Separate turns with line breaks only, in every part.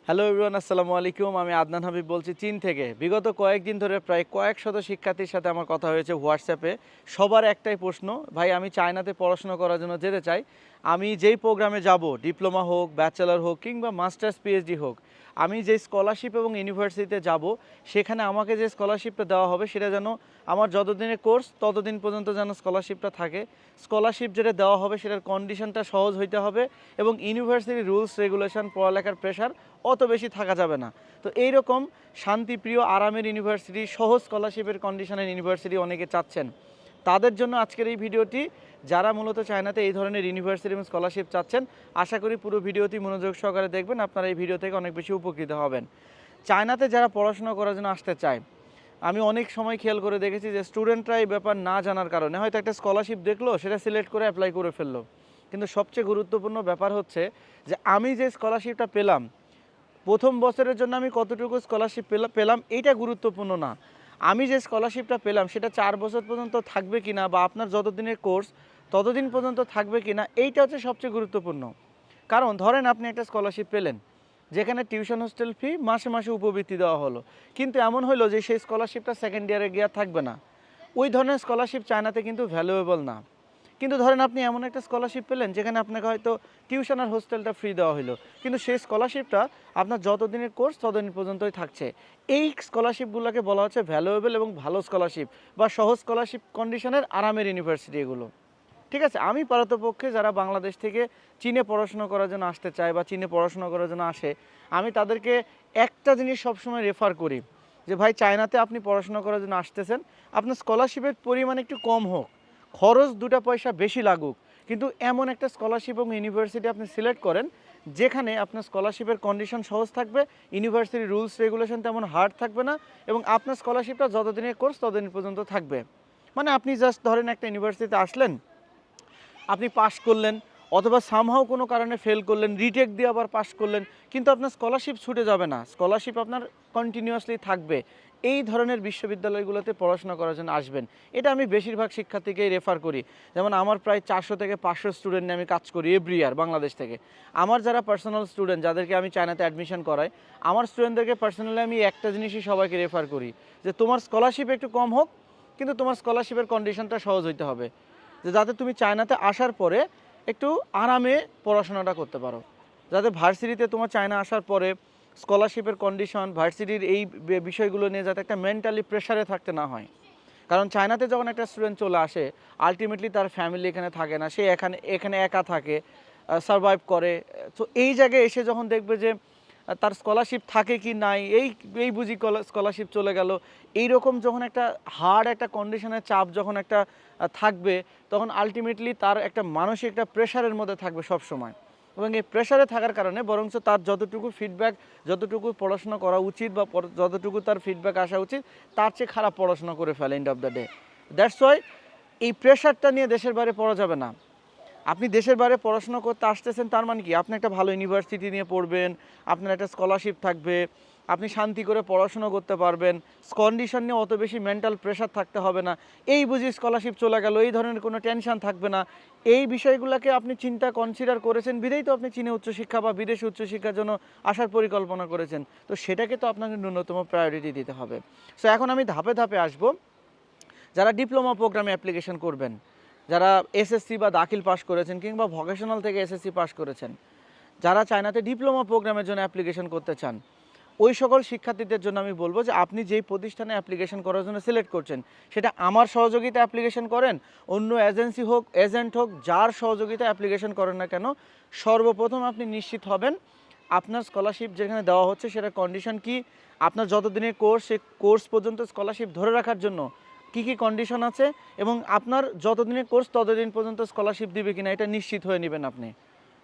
Hello everyone, আসসালামু আলাইকুম। আমি আদনান হাবিব বলছি চীন থেকে। বিগত কয়েকদিন ধরে প্রায় কয়েক শত শিক্ষার্থীর সাথে আমার কথা হয়েছে হোয়াটসঅ্যাপে। সবার একটাই প্রশ্ন, ভাই আমি চায়নাতে পড়াশোনা করার জন্য যেতে চাই। আমি যেই প্রোগ্রামে যাব, ডিপ্লোমা হোক, ব্যাচেলর হোক কিংবা মাস্টার্স পিএইচডি হোক, আমি যে স্কলারশিপ এবং ইউনিভার্সিটিতে যাব, সেখানে আমাকে যে স্কলারশিপটা দেওয়া হবে সেটা যেন আমার যতদিনের কোর্স ততদিন পর্যন্ত যেন স্কলারশিপটা থাকে। স্কলারশিপ যেটা দেওয়া হবে সেটার কন্ডিশনটা সহজ হইতে হবে এবং ইউনিভার্সিটির রুলস রেগুলেশন, পড়ালেখার প্রেশার অত বেশি থাকা যাবে না। তো এইরকম শান্তিপ্রিয় আরামের ইউনিভার্সিটি, সহজ স্কলারশিপের কন্ডিশনের ইউনিভার্সিটি অনেকে চাচ্ছেন। তাদের জন্য আজকের এই ভিডিওটি। যারা মূলত চায়নাতে এই ধরনের ইউনিভার্সিটি এবং স্কলারশিপ চাচ্ছেন, আশা করি পুরো ভিডিওটি মনোযোগ সহকারে দেখবেন, আপনারা এই ভিডিও থেকে অনেক বেশি উপকৃত হবেন। চায়নাতে যারা পড়াশোনা করার জন্য আসতে চায়, আমি অনেক সময় খেয়াল করে দেখেছি যে স্টুডেন্টরা এই ব্যাপার না জানার কারণে হয়তো একটা স্কলারশিপ দেখলো, সেটা সিলেক্ট করে অ্যাপ্লাই করে ফেললো। কিন্তু সবচেয়ে গুরুত্বপূর্ণ ব্যাপার হচ্ছে যে আমি যে স্কলারশিপটা পেলাম, প্রথম বছরের জন্য আমি কতটুকু স্কলারশিপ পেলাম এইটা গুরুত্বপূর্ণ না। আমি যে স্কলারশিপটা পেলাম সেটা 4 বছর পর্যন্ত থাকবে কিনা, বা আপনার যতদিনের কোর্স ততদিন পর্যন্ত থাকবে কিনা, এইটা হচ্ছে সবচেয়ে গুরুত্বপূর্ণ। কারণ ধরেন আপনি একটা স্কলারশিপ পেলেন যেখানে টিউশন হোস্টেল ফি মাসে মাসে উপবৃত্তি দেওয়া হলো, কিন্তু এমন হলো যে সেই স্কলারশিপটা সেকেন্ড ইয়ারে গিয়ে আর থাকবে না। ওই ধরনের স্কলারশিপ চায়নাতে কিন্তু ভ্যালুয়েবল না। কিন্তু ধরেন আপনি এমন একটা স্কলারশিপ পেলেন যেখানে আপনাকে হয়তো টিউশন আর হোস্টেলটা ফ্রি দেওয়া হলো, কিন্তু সেই স্কলারশিপটা আপনার যতদিনের কোর্স ততদিন পর্যন্তই থাকছে। এই স্কলারশিপগুলোকে বলা হচ্ছে ভ্যালুয়েবল এবং ভালো স্কলারশিপ, বা সহজ স্কলারশিপ কন্ডিশনের আরামের ইউনিভার্সিটি এগুলো। ঠিক আছে, আমি পারতপক্ষে যারা বাংলাদেশ থেকে চীনে পড়াশোনা করার জন্য আসতে চায় বা চীনে পড়াশোনা করার জন্য আসে, আমি তাদেরকে একটা জিনিস সবসময় রেফার করি যে ভাই, চায়নাতে আপনি পড়াশোনা করার জন্য আসতেছেন, আপনার স্কলারশিপের পরিমাণ একটু কম হোক, খরচ 2টা পয়সা বেশি লাগুক, কিন্তু এমন একটা স্কলারশিপ এবং ইউনিভার্সিটি আপনি সিলেক্ট করেন যেখানে আপনার স্কলারশিপের কন্ডিশন সহজ থাকবে, ইউনিভার্সিটির রুলস রেগুলেশন তেমন হার্ড থাকবে না, এবং আপনার স্কলারশিপটা যতদিনের কোর্স ততদিন পর্যন্ত থাকবে। মানে আপনি জাস্ট ধরেন একটা ইউনিভার্সিটিতে আসলেন, আপনি পাশ করলেন, অথবা সামহাও কোনো কারণে ফেল করলেন, রিটেক দিয়ে আবার পাশ করলেন, কিন্তু আপনার স্কলারশিপ ছুটে যাবে না, স্কলারশিপ আপনার কন্টিনিউয়াসলি থাকবে। এই ধরনের বিশ্ববিদ্যালয়গুলোতে পড়াশোনা করার জন্য আসবেন। এটা আমি বেশিরভাগ শিক্ষার্থীকেই রেফার করি। যেমন আমার প্রায় 400 থেকে 500 স্টুডেন্ট নিয়ে আমি কাজ করি এভরি ইয়ার বাংলাদেশ থেকে। আমার যারা পার্সোনাল স্টুডেন্ট, যাদেরকে আমি চায়নাতে অ্যাডমিশন করাই, আমার স্টুডেন্টদেরকে পার্সোনালি আমি একটা জিনিসই সবাইকে রেফার করি, যে তোমার স্কলারশিপ একটু কম হোক, কিন্তু তোমার স্কলারশিপের কন্ডিশনটা সহজ হইতে হবে, যে যাতে তুমি চায়নাতে আসার পরে একটু আরামে পড়াশোনাটা করতে পারো, যাতে ভার্সিটিতে তোমার চায়না আসার পরে স্কলারশিপের কন্ডিশন, ভার্সিটির এই বিষয়গুলো নিয়ে যাতে একটা মেন্টালি প্রেশারে থাকতে না হয়। কারণ চায়নাতে যখন একটা স্টুডেন্ট চলে আসে, আলটিমেটলি তার ফ্যামিলি এখানে থাকে না, সে এখানে এখানে একা থাকে, সারভাইভ করে। তো এই জায়গায় এসে যখন দেখবে যে তার স্কলারশিপ থাকে কি নাই, এই এই বুঝি স্কলারশিপ চলে গেল, এইরকম যখন একটা হার্ড একটা কন্ডিশনের চাপ যখন একটা থাকবে, তখন আলটিমেটলি তার একটা মানসিক একটা প্রেশারের মধ্যে থাকবে সব সময়। এবং এই প্রেশারে থাকার কারণে বরঞ্চ তার যতটুকু ফিডব্যাক, যতটুকু পড়াশোনা করা উচিত বা যতটুকু তার ফিডব্যাক আসা উচিত, তার চেয়ে খারাপ পড়াশোনা করে ফেলে end of the day. That's why এই প্রেশারটা নিয়ে দেশের বাইরে পড়া যাবে না। আপনি দেশের বাইরে পড়াশোনা করতে আসতেছেন, তার মানে কি আপনি একটা ভালো ইউনিভার্সিটি নিয়ে পড়বেন, আপনার একটা স্কলারশিপ থাকবে, আপনি শান্তি করে পড়াশোনা করতে পারবেন, কন্ডিশন নিয়ে অত বেশি মেন্টাল প্রেশার থাকতে হবে না। এই বুঝি স্কলারশিপ চলে গেল, এই ধরনের কোনো টেনশন থাকবে না। এই বিষয়গুলোকে আপনি চিন্তা কনসিডার করেছেন বিধেই তো আপনি চীনে উচ্চশিক্ষা বা বিদেশে উচ্চশিক্ষার জন্য আসার পরিকল্পনা করেছেন। তো সেটাকে তো আপনাকে ন্যূনতম প্রায়োরিটি দিতে হবে। সো এখন আমি ধাপে ধাপে আসবো। যারা ডিপ্লোমা প্রোগ্রামে অ্যাপ্লিকেশন করবেন, যারা এসএসসি বা দাখিল পাস করেছেন কিংবা ভোকেশনাল থেকে এসএসসি পাস করেছেন, যারা চায়নাতে ডিপ্লোমা প্রোগ্রামের জন্য অ্যাপ্লিকেশন করতে চান, ওই সকল শিক্ষার্থীদের জন্য আমি বলবো যে আপনি যেই প্রতিষ্ঠানে অ্যাপ্লিকেশন করার জন্য সিলেক্ট করছেন, সেটা আমার সহযোগিতা অ্যাপ্লিকেশন করেন, অন্য এজেন্সি হোক, এজেন্ট হোক, যার সহযোগিতা অ্যাপ্লিকেশন করেন না কেন, সর্বপ্রথম আপনি নিশ্চিত হবেন আপনার স্কলারশিপ যেখানে দেওয়া হচ্ছে সেটার কন্ডিশন কি, আপনার যতদিনের কোর্স সেই কোর্স পর্যন্ত স্কলারশিপ ধরে রাখার জন্য কী কী কন্ডিশন আছে, এবং আপনার যতদিনের কোর্স ততদিন পর্যন্ত স্কলারশিপ দিবে কিনা এটা নিশ্চিত হয়ে নেবেন আপনি।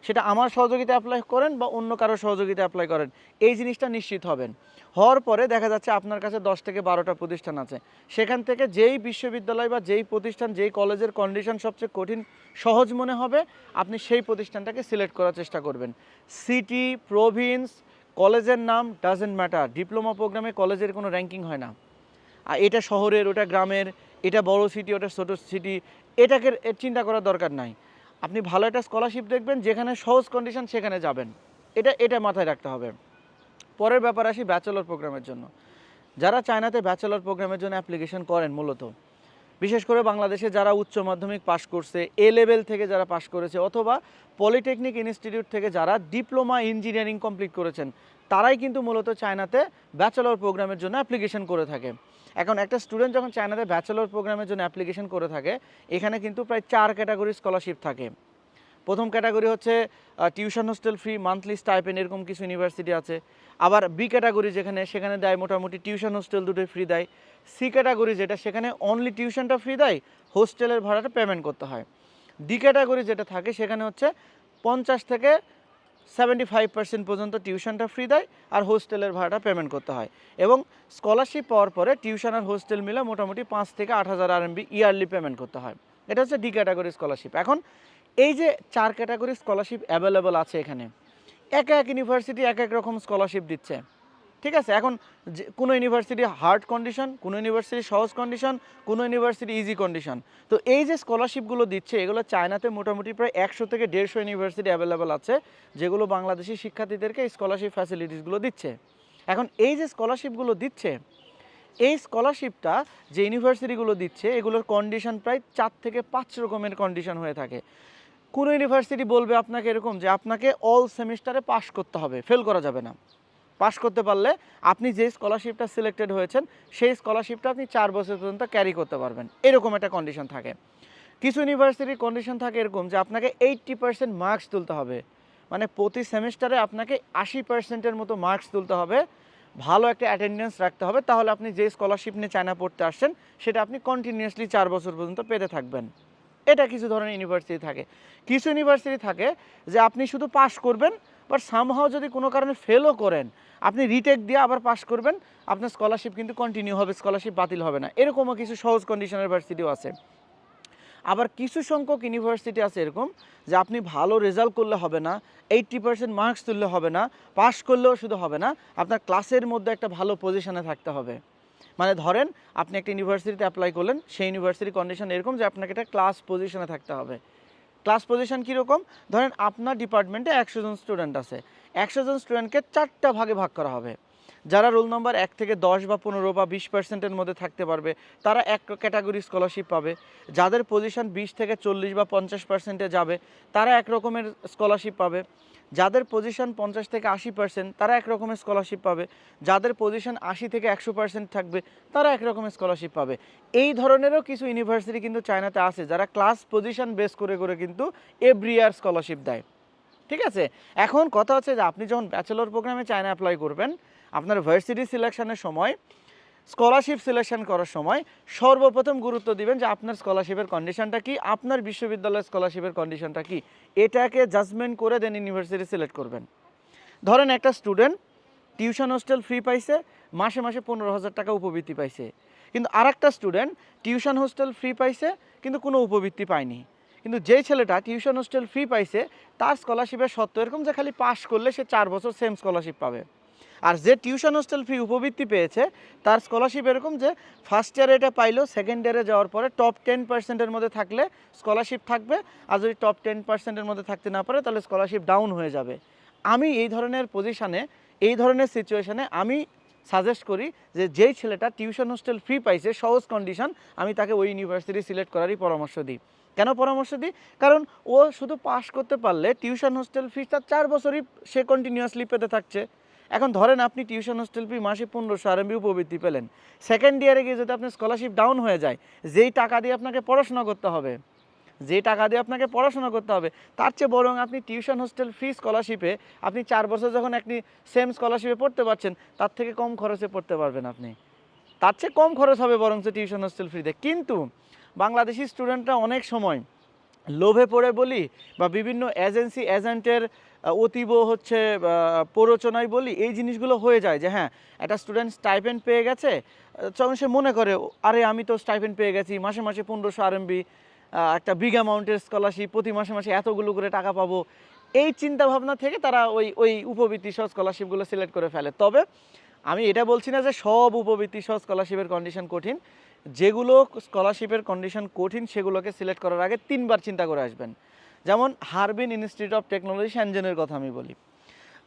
সেটা আমার সহযোগিতা অ্যাপ্লাই করেন বা অন্য কারো সহযোগিতা অ্যাপ্লাই করেন, এই জিনিসটা নিশ্চিত হবেন। হওয়ার পরে দেখা যাচ্ছে আপনার কাছে 10 থেকে 12টা প্রতিষ্ঠান আছে, সেখান থেকে যেই বিশ্ববিদ্যালয় বা যেই প্রতিষ্ঠান, যেই কলেজের কন্ডিশন সবচেয়ে কঠিন সহজ মনে হবে, আপনি সেই প্রতিষ্ঠানটাকে সিলেক্ট করার চেষ্টা করবেন। সিটি, প্রভিন্স, কলেজের নাম ডাজেন্ট ম্যাটার। ডিপ্লোমা প্রোগ্রামে কলেজের কোনো র্যাঙ্কিং হয় না। আর এটা শহরের, ওটা গ্রামের, এটা বড় সিটি, ওটা ছোটো সিটি, এটাকে চিন্তা করার দরকার নাই। আপনি ভালো একটা স্কলারশিপ দেখবেন যেখানে সহজ কন্ডিশন, সেখানে যাবেন। এটা এটা মাথায় রাখতে হবে। পরের ব্যাপার আসি ব্যাচেলর প্রোগ্রামের জন্য। যারা চায়নাতে ব্যাচেলর প্রোগ্রামের জন্য অ্যাপ্লিকেশন করেন মূলত, বিশেষ করে বাংলাদেশে যারা উচ্চ মাধ্যমিক পাশ করছে, এ লেভেল থেকে যারা পাশ করেছে, অথবা পলিটেকনিক ইনস্টিটিউট থেকে যারা ডিপ্লোমা ইঞ্জিনিয়ারিং কমপ্লিট করেছেন, তারাই কিন্তু মূলত চায়নাতে ব্যাচেলর প্রোগ্রামের জন্য অ্যাপ্লিকেশন করে থাকে। এখন একটা স্টুডেন্ট যখন চায়নাতে ব্যাচেলর প্রোগ্রামের জন্য অ্যাপ্লিকেশন করে থাকে, এখানে কিন্তু প্রায় 4 ক্যাটাগরি স্কলারশিপ থাকে। প্রথম ক্যাটাগরি হচ্ছে tuition hostel free, monthly stipend, এরকম কিছু ইউনিভার্সিটি আছে। আবার বি ক্যাটাগরি সেখানে দেয় মোটামুটি টিউশন হোস্টেল দুটোই ফ্রি দেয়। সি ক্যাটাগরি যেটা, সেখানে অনলি টিউশনটা ফ্রি দেয়, হোস্টেলের ভাড়াটা পেমেন্ট করতে হয়। ডি ক্যাটাগরি যেটা থাকে সেখানে হচ্ছে 50 থেকে 75% পর্যন্ত টিউশনটা ফ্রি দেয়, আর হোস্টেলের ভাড়াটা পেমেন্ট করতে হয়। এবং স্কলারশিপ পাওয়ার পরে টিউশন আর হোস্টেল মিলে মোটামুটি 5 থেকে 8,000 RMB ইয়ারলি পেমেন্ট করতে হয়। এটা হচ্ছে ডি ক্যাটাগরি স্কলারশিপ। এখন এই যে 4 ক্যাটাগরি স্কলারশিপ অ্যাভেলেবল আছে এখানে, এক ইউনিভার্সিটি এক রকম স্কলারশিপ দিচ্ছে, ঠিক আছে। এখন কোনো ইউনিভার্সিটি হার্ড কন্ডিশন, কোনো ইউনিভার্সিটি সহজ কন্ডিশন, কোনো ইউনিভার্সিটি ইজি কন্ডিশন। তো এই যে স্কলারশিপগুলো দিচ্ছে, এগুলো চায়নাতে মোটামুটি প্রায় 100 থেকে 150 ইউনিভার্সিটি অ্যাভেলেবল আছে, যেগুলো বাংলাদেশি শিক্ষার্থীদেরকে এই স্কলারশিপ ফ্যাসিলিটিসগুলো দিচ্ছে। এখন এই যে স্কলারশিপগুলো দিচ্ছে, এই স্কলারশিপটা যে ইউনিভার্সিটিগুলো দিচ্ছে, এগুলোর কন্ডিশন প্রায় 4 থেকে 5 রকমের কন্ডিশন হয়ে থাকে। কোনো ইউনিভার্সিটি বলবে আপনাকে এরকম যে আপনাকে অল সেমিস্টারে পাস করতে হবে, ফেল করা যাবে না। পাস করতে পারলে আপনি যে স্কলারশিপটা সিলেক্টেড হয়েছেন, সেই স্কলারশিপটা আপনি 4 বছর পর্যন্ত ক্যারি করতে পারবেন, এরকম একটা কন্ডিশন থাকে। কিছু ইউনিভার্সিটির কন্ডিশন থাকে এরকম যে আপনাকে 80% মার্কস তুলতে হবে, মানে প্রতি সেমিস্টারে আপনাকে 80%-এর মতো মার্কস তুলতে হবে, ভালো একটা অ্যাটেন্ডেন্স রাখতে হবে, তাহলে আপনি যে স্কলারশিপ নিয়ে চায়না পড়তে আসছেন সেটা আপনি কন্টিনিউয়াসলি 4 বছর পর্যন্ত পেতে থাকবেন। এটা কিছু ধরনের ইউনিভার্সিটি থাকে। কিছু ইউনিভার্সিটি থাকে যে আপনি শুধু পাস করবেন, বাট সামহাও যদি কোনো কারণে ফেলও করেন, আপনি রিটেক দিয়ে আবার পাস করবেন, আপনার স্কলারশিপ কিন্তু কন্টিনিউ হবে, স্কলারশিপ বাতিল হবে না। এরকমও কিছু সহজ কন্ডিশনের ইউনিভার্সিটিও আছে। আবার কিছু সংখ্যক ইউনিভার্সিটি আছে এরকম যে আপনি ভালো রেজাল্ট করলে হবে না, 80% মার্কস তুললে হবে না, পাস করলেও শুধু হবে না, আপনার ক্লাসের মধ্যে একটা ভালো পজিশনে থাকতে হবে। মানে ধরেন আপনি একটা ইউনিভার্সিটিতে অ্যাপ্লাই করলেন, সেই ইউনিভার্সিটির কন্ডিশন এরকম যে আপনাকে একটা ক্লাস পজিশনে থাকতে হবে। ক্লাস পজিশন কীরকম? ধরেন আপনার ডিপার্টমেন্টে 100 জন স্টুডেন্ট আছে, 100 জন স্টুডেন্টকে 4টা ভাগে ভাগ করা হবে। যারা রোল নাম্বার 1 থেকে 10 বা 15 বা 20%-এর মধ্যে থাকতে পারবে, তারা এক ক্যাটাগরি স্কলারশিপ পাবে। যাদের পজিশন 20 থেকে 40 বা 50%-এ যাবে, তারা এক রকমের স্কলারশিপ পাবে। যাদের পজিশন 50 থেকে 80%, তারা এক রকমের স্কলারশিপ পাবে। যাদের পজিশন 80 থেকে 100% থাকবে, তারা এক রকমের স্কলারশিপ পাবে। এই ধরনেরও কিছু ইউনিভার্সিটি কিন্তু চায়নাতে আছে, যারা ক্লাস পজিশন বেস করে করে কিন্তু এভরি ইয়ার স্কলারশিপ দেয়, ঠিক আছে। এখন কথা হচ্ছে যে আপনি যখন ব্যাচেলর প্রোগ্রামে চায়না অ্যাপ্লাই করবেন, আপনার ভার্সিটি সিলেকশনের সময়, স্কলারশিপ সিলেকশন করার সময় সর্বপ্রথম গুরুত্ব দিবেন যে আপনার স্কলারশিপের কন্ডিশনটা কি, আপনার বিশ্ববিদ্যালয়ের স্কলারশিপের কন্ডিশনটা কি, এটাকে জাজমেন্ট করে দেন ইউনিভার্সিটি সিলেক্ট করবেন। ধরেন একটা স্টুডেন্ট টিউশন হোস্টেল ফ্রি পাইছে, মাসে মাসে 15,000 টাকা উপবৃত্তি পাইছে, কিন্তু আরেকটা স্টুডেন্ট টিউশন হোস্টেল ফ্রি পাইছে কিন্তু কোনো উপবৃত্তি পায়নি। কিন্তু যেই ছেলেটা টিউশন হোস্টেল ফ্রি পাইছে, তার স্কলারশিপের শর্ত এরকম যে খালি পাস করলে সে 4 বছর সেম স্কলারশিপ পাবে। আর যে টিউশন হোস্টেল ফ্রি উপবৃত্তি পেয়েছে, তার স্কলারশিপ এরকম যে ফার্স্ট ইয়ারে এটা পাইলো, সেকেন্ড ইয়ারে যাওয়ার পরে টপ 10%-এর মধ্যে থাকলে স্কলারশিপ থাকবে, আর যদি টপ 10%-এর মধ্যে থাকতে না পারে তাহলে স্কলারশিপ ডাউন হয়ে যাবে। আমি এই ধরনের পজিশানে, এই ধরনের সিচুয়েশানে আমি সাজেস্ট করি যে যেই ছেলেটা টিউশন হোস্টেল ফ্রি পাইছে সহজ কন্ডিশন, আমি তাকে ওই ইউনিভার্সিটি সিলেক্ট করারই পরামর্শ দিই। কেন পরামর্শ দিই? কারণ ও শুধু পাস করতে পারলে টিউশন হোস্টেল ফি তার 4 বছরই সে কন্টিনিউয়াসলি পেতে থাকছে। এখন ধরেন আপনি টিউশন হোস্টেল ফি মাসে 1500 RMB উপবৃত্তি পেলেন, সেকেন্ড ইয়ারে গিয়ে যদি আপনার স্কলারশিপ ডাউন হয়ে যায়, যেই টাকা দিয়ে আপনাকে পড়াশোনা করতে হবে, তার চেয়ে বরং আপনি টিউশন হোস্টেল ফ্রি স্কলারশিপে আপনি 4 বছর যখন আপনি সেম স্কলারশিপে পড়তে পারছেন, তার থেকে কম খরচে পড়তে পারবেন আপনি, তার চেয়ে কম খরচ হবে বরং টিউশন হোস্টেল ফ্রিতে। কিন্তু বাংলাদেশি স্টুডেন্টরা অনেক সময় লোভে পড়ে বলি বা বিভিন্ন এজেন্টের অতীব প্ররোচনায় বলি, এই জিনিসগুলো হয়ে যায় যে হ্যাঁ একটা স্টুডেন্ট স্টাইপেন্ড পেয়ে গেছে, তখন সে মনে করে আরে আমি তো স্টাইপেন্ড পেয়ে গেছি, মাসে মাসে 1500 RMB, একটা বিগ অ্যামাউন্টের স্কলারশিপ, প্রতি মাসে মাসে এতগুলো করে টাকা পাবো, এই চিন্তা ভাবনা থেকে তারা ওই উপবৃত্তি সহ স্কলারশিপগুলো সিলেক্ট করে ফেলে। তবে আমি এটা বলছি না যে সব উপবৃত্তি সহ স্কলারশিপের কন্ডিশন কঠিন, যেগুলো স্কলারশিপের কন্ডিশন কঠিন সেগুলোকে সিলেক্ট করার আগে 3 বার চিন্তা করে আসবেন। যেমন হারবিন ইনস্টিটিউট অফ টেকনোলজি, শ্যানজেনের কথা আমি বলি।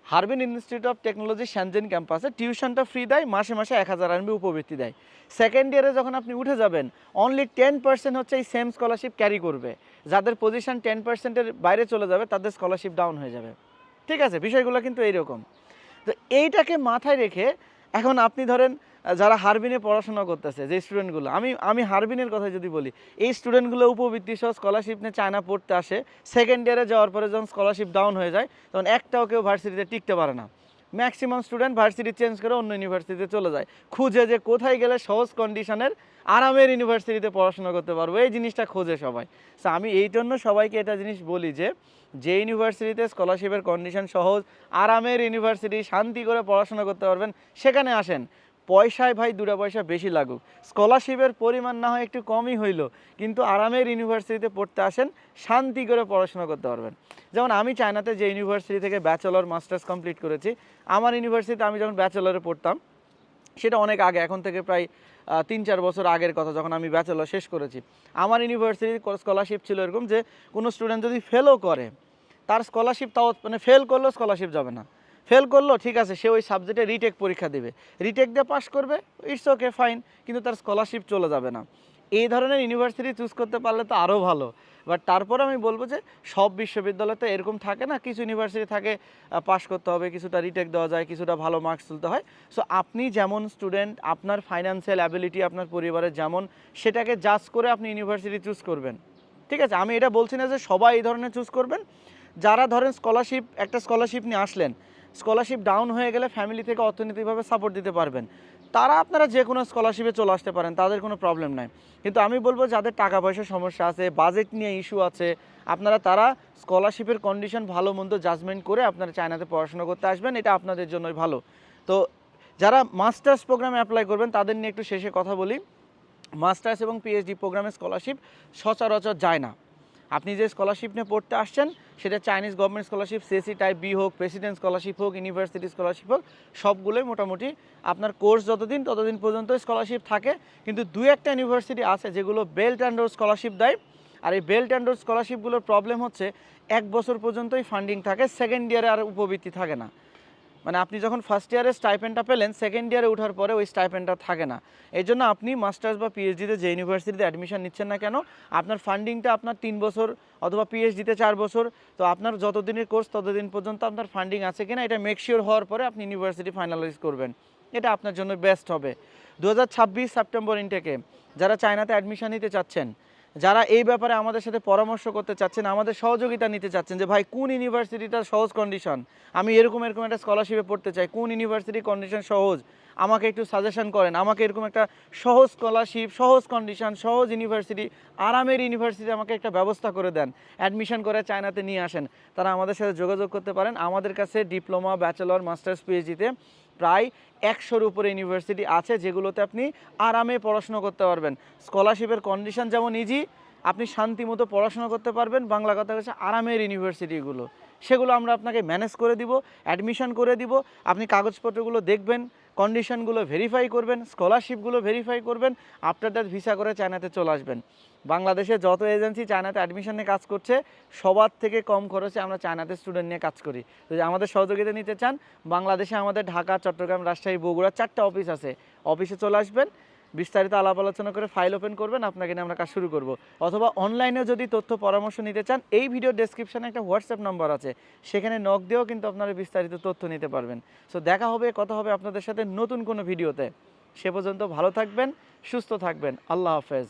Harbin institute of technology Shenzhen ক্যাম্পাসে টিউশনটা ফ্রি দেয়, মাসে মাসে 1000 আরবি উপবৃত্তি দেয়। সেকেন্ড ইয়ারে যখন আপনি উঠে যাবেন, অনলি 10% হচ্ছে এই সেম স্কলারশিপ ক্যারি করবে। যাদের পজিশন 10%-এর বাইরে চলে যাবে তাদের স্কলারশিপ ডাউন হয়ে যাবে। ঠিক আছে, বিষয়গুলো কিন্তু এইরকম। তো এইটাকে মাথায় রেখে এখন আপনি ধরেন যারা হারবিনে পড়াশোনা করতেছে যে স্টুডেন্টগুলো, আমি হারবিনের কথা যদি বলি, এই স্টুডেন্টগুলো উপবৃত্তি সহ স্কলারশিপ নিয়ে চায়না পড়তে আসে। সেকেন্ড ইয়ারে যাওয়ার পরে যখন স্কলারশিপ ডাউন হয়ে যায় তখন একটাও কেউ ভার্সিটিতে টিকতে পারে না। ম্যাক্সিমাম স্টুডেন্ট ভার্সিটি চেঞ্জ করে অন্য ইউনিভার্সিটিতে চলে যায়, খুঁজে যে কোথায় গেলে সহজ কন্ডিশনের আরামের ইউনিভার্সিটিতে পড়াশোনা করতে পারবো, এই জিনিসটা খোঁজে সবাই। সো আমি এই জন্য সবাইকে এটা জিনিস বলি যে ইউনিভার্সিটিতে স্কলারশিপের কন্ডিশন সহজ, আরামের ইউনিভার্সিটি, শান্তি করে পড়াশোনা করতে পারবেন, সেখানে আসেন। পয়সায় ভাই 2টা পয়সা বেশি লাগুক, স্কলারশিপের পরিমাণ না হয় একটু কমই হইলো, কিন্তু আরামের ইউনিভার্সিটিতে পড়তে আসেন, শান্তি করে পড়াশোনা করতে পারবেন। যেমন আমি চায়নাতে যে ইউনিভার্সিটি থেকে ব্যাচেলর মাস্টার্স কমপ্লিট করেছি, আমার ইউনিভার্সিটিতে আমি যখন ব্যাচেলরে পড়তাম, সেটা অনেক আগে, এখন থেকে প্রায় 3-4 বছর আগের কথা, যখন আমি ব্যাচেলর শেষ করেছি, আমার ইউনিভার্সিটির স্কলারশিপ ছিল এরকম যে কোনো স্টুডেন্ট যদি ফেলও করে তার স্কলারশিপ, তাও মানে ফেল করলেও স্কলারশিপ যাবে না। ফেল করলো ঠিক আছে, সে ওই সাবজেক্টে রিটেক পরীক্ষা দেবে, রিটেক দিয়ে পাস করবে, ইটস ওকে ফাইন, কিন্তু তার স্কলারশিপ চলে যাবে না। এই ধরনের ইউনিভার্সিটি চুজ করতে পারলে তো আরও ভালো। বাট তারপর আমি বলবো যে সব বিশ্ববিদ্যালয়তে এরকম থাকে না, কিছু ইউনিভার্সিটি থাকে পাস করতে হবে, কিছুটা রিটেক দেওয়া যায়, কিছুটা ভালো মার্কস তুলতে হয়। সো আপনি যেমন স্টুডেন্ট, আপনার ফাইন্যান্সিয়াল অ্যাবিলিটি আপনার পরিবারের যেমন, সেটাকে জাজ করে আপনি ইউনিভার্সিটি চুজ করবেন। ঠিক আছে, আমি এটা বলছি না যে সবাই এই ধরনের চুজ করবেন। যারা ধরেন একটা স্কলারশিপ নিয়ে আসলেন, স্কলারশিপ ডাউন হয়ে গেলে ফ্যামিলি থেকে অর্থনৈতিকভাবে সাপোর্ট দিতে পারবেন, তারা আপনারা যে কোনো স্কলারশিপে চলে আসতে পারেন, তাদের কোনো প্রবলেম নাই। কিন্তু আমি বলবো যাদের টাকা পয়সার সমস্যা আছে, বাজেট নিয়ে ইস্যু আছে, তারা স্কলারশিপের কন্ডিশন ভালো মন্দ জাজমেন্ট করে আপনারা চায়নাতে পড়াশোনা করতে আসবেন, এটা আপনাদের জন্যই ভালো। তো যারা মাস্টার্স প্রোগ্রামে অ্যাপ্লাই করবেন তাদের নিয়ে একটু শেষে কথা বলি। মাস্টার্স এবং পিএইচডি প্রোগ্রামে স্কলারশিপ সচরাচর যায় না। আপনি যে স্কলারশিপ নিয়ে পড়তে আসছেন, সেটা Chinese government scholarship, CSC type B হোক, প্রেসিডেন্ট স্কলারশিপ হোক, ইউনিভার্সিটি স্কলারশিপ হোক, সবগুলোই মোটামুটি আপনার কোর্স ততদিন পর্যন্ত স্কলারশিপ থাকে। কিন্তু 2-1টা ইউনিভার্সিটি আছে যেগুলো বেল্ট অ্যান্ড রোড স্কলারশিপ দেয়। আর এই বেল্ট অ্যান্ড রোড স্কলারশিপগুলোর প্রবলেম হচ্ছে 1 বছর পর্যন্তই ফান্ডিং থাকে, সেকেন্ড ইয়ারে আর উপবৃত্তি থাকে না। মানে আপনি যখন ফার্স্ট ইয়ারে স্টাইপেন্ডটা পেলেন, সেকেন্ড ইয়ারে ওঠার পরে ওই স্টাইপেন্ডটা থাকে না। এই জন্য আপনি মাস্টার্স বা পিএইচডিতে যে ইউনিভার্সিটিতে অ্যাডমিশন নিচ্ছেন না কেন, আপনার ফান্ডিংটা আপনার 3 বছর, অথবা পিএইচডিতে 4 বছর। তো আপনার যতদিনের কোর্স ততদিন পর্যন্ত আপনার ফান্ডিং আছে কিনা এটা মেক শিওর হওয়ার পরে আপনি ইউনিভার্সিটি ফাইনালাইজ করবেন, এটা আপনার জন্য বেস্ট হবে। 2026 সেপ্টেম্বর ইনটেকে যারা চায়নাতে অ্যাডমিশন নিতে চাচ্ছেন, যারা এই ব্যাপারে আমাদের সাথে পরামর্শ করতে চাচ্ছেন, আমাদের সহযোগিতা নিতে চাচ্ছেন, যে ভাই কোন ইউনিভার্সিটিটার সহজ কন্ডিশন, আমি এরকম একটা স্কলারশিপে পড়তে চাই, কোন ইউনিভার্সিটির কন্ডিশন সহজ, আমাকে একটু সাজেশন করেন, আমাকে এরকম একটা সহজ স্কলারশিপ, সহজ কন্ডিশন, সহজ ইউনিভার্সিটি, আরামের ইউনিভার্সিটি আমাকে একটা ব্যবস্থা করে দেন, অ্যাডমিশন করে চায়নাতে নিয়ে আসেন, তারা আমাদের সাথে যোগাযোগ করতে পারেন। আমাদের কাছে ডিপ্লোমা, ব্যাচেলর, মাস্টার্স, পিএইচডিতে প্রায় 100-র উপরে ইউনিভার্সিটি আছে যেগুলোতে আপনি আরামে পড়াশোনা করতে পারবেন। স্কলারশিপের কন্ডিশন যেমন ইজি, আপনি শান্তি মতো পড়াশোনা করতে পারবেন। বাংলা কথা হচ্ছে আরামের ইউনিভার্সিটিগুলো, সেগুলো আমরা আপনাকে ম্যানেজ করে দিব, অ্যাডমিশন করে দিব। আপনি কাগজপত্রগুলো দেখবেন, কন্ডিশনগুলো ভেরিফাই করবেন, স্কলারশিপগুলো ভেরিফাই করবেন, আফটার দ্যাট ভিসা করে চায়নাতে চলে আসবেন। বাংলাদেশে যত এজেন্সি চায়নাতে অ্যাডমিশন নিয়ে কাজ করছে, সবার থেকে কম খরচে আমরা চায়নাতে স্টুডেন্ট নিয়ে কাজ করি। যদি আমাদের সহযোগিতা নিতে চান, বাংলাদেশে আমাদের ঢাকা, চট্টগ্রাম, রাজশাহী, বগুড়া 4টা অফিস আছে, অফিসে চলে আসবেন, বিস্তারিত আলাপ আলোচনা করে ফাইল ওপেন করবেন, আপনাকে নিয়ে আমরা কাজ শুরু করব। অথবা অনলাইনে যদি তথ্য পরামর্শ নিতে চান, এই ভিডিও ডেসক্রিপশনে একটা হোয়াটসঅ্যাপ নাম্বার আছে, সেখানে নক দিয়েও কিন্তু আপনারা বিস্তারিত তথ্য নিতে পারবেন। সো দেখা হবে, কথা হবে আপনাদের সাথে নতুন কোনো ভিডিওতে। সে পর্যন্ত ভালো থাকবেন, সুস্থ থাকবেন। আল্লাহ হাফেজ।